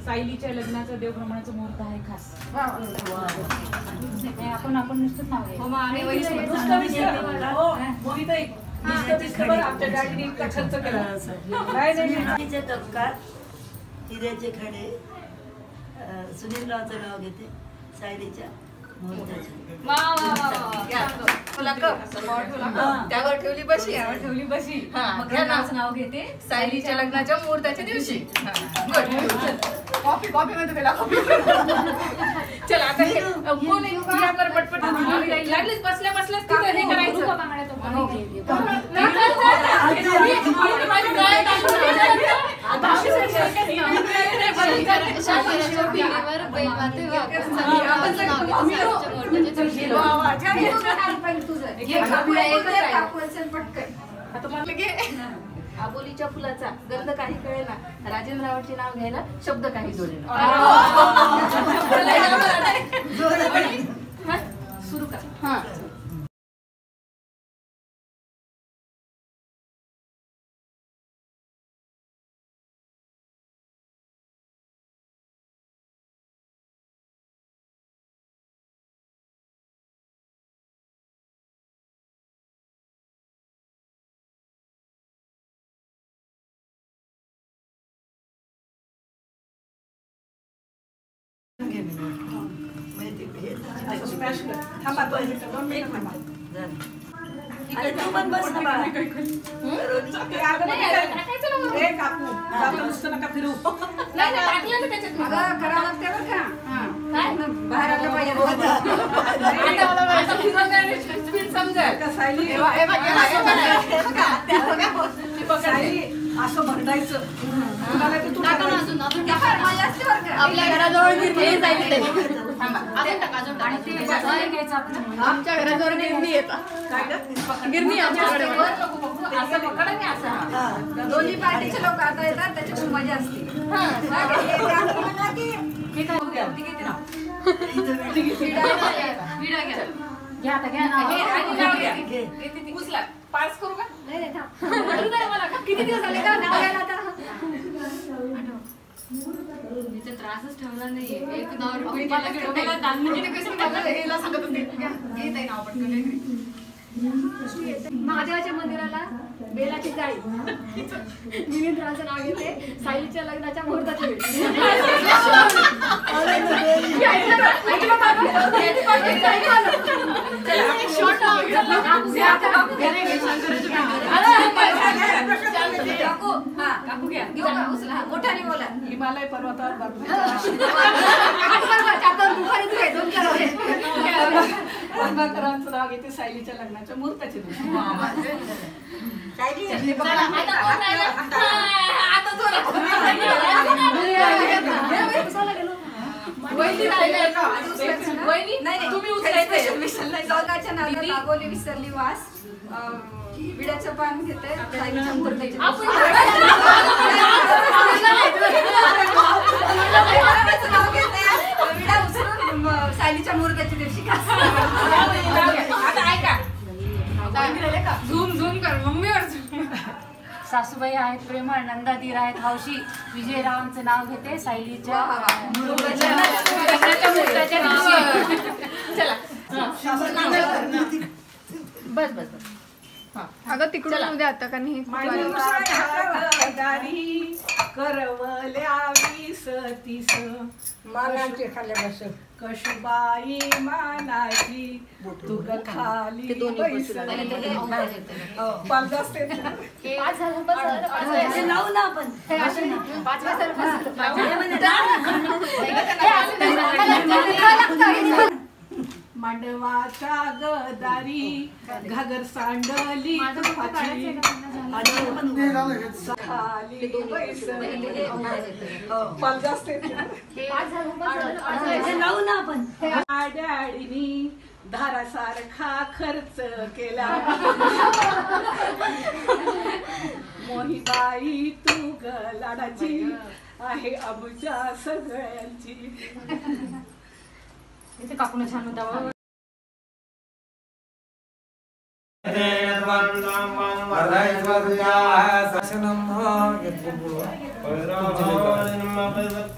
सायलीच्या लग्नाचा देवप्रमाणाचा मुहूर्त आहे खास. आपण नुसतं नाव घ्यायचं. आमच्या गाडीने इतका खर्च केला. हिऱ्याचे खडे सुनीलरावचं नाव घेते सायलीच्या त्यावर ठेवली बशी नाव घेते सायलीच्या लग्नाच्या मुहूर्ताच्या दिवशी. कॉफी मध्ये पेला कॉफी. चला आता कोण यावर पटपट लागलीच बसल्याच तिथं हे करायचं. आबोलीच्या फुलाचा गंध काही कळेना, राजेंद्ररावांचे नाव घ्यायला शब्द काही जोडेना. सुरू का? हा तू पण बस ना बाळा. असं भरडायचं आपल्या घराजवळ गिरणी जायचं. आमच्या घराजवळ गिरणी येतात. गिरणी आमच्याकडे दोन्ही पार्टीचे लोक आता येतात, त्याची खूप मजा असते. पास करू का? किती दिवस झाले का नाव घ्यायला आता? त्रासच ठेवला नाहीये. एक नाव रिपीट केलं की डोक्याला ताण म्हणजे कसं मला हेला सांगत होते. घेत आहे नाव पटकन. महादेवाच्या मंदिराला बेलाची जाळी. मिलिंदराचं नाव घेते सायलीच्या लग्नाच्या मुहूर्ताच्या वेळी. मोठ्याने बोला. हिमालय पर्वतावर नाव घेते सायलीच्या लग्नाच्या मुहूर्ताच्या दिवशी. तुम्ही विसरली वास विड्याचं पान घेते सायलीच्या मुहूर्ताच्या दिवशी. झूम झूम कर मम्मीवर. सासूबाई आहेत प्रेमळ, नंदादीर आहेत हौशी. विजयरावांचं नाव घेते सायलीच्या मुहूर्ताच्या दिवशी. चला बस बस बस. अगं तिकडून उद्या आता का नाही. करवल्या 20-30 मानाची खाली बस. कशुबाई मानाची तुग खाली लावू ना आपण. मांडवाच्या गदारी घागर सांडली तुपाची खाली लावू ना आपण. डॅडीनी धारासारखा खर्च केला. मोहीबाई तू ग लाडाची आहे आमच्या सगळ्यांची. इथे काकून छान होता. वरदायस्वरूया सशनम तुमच्या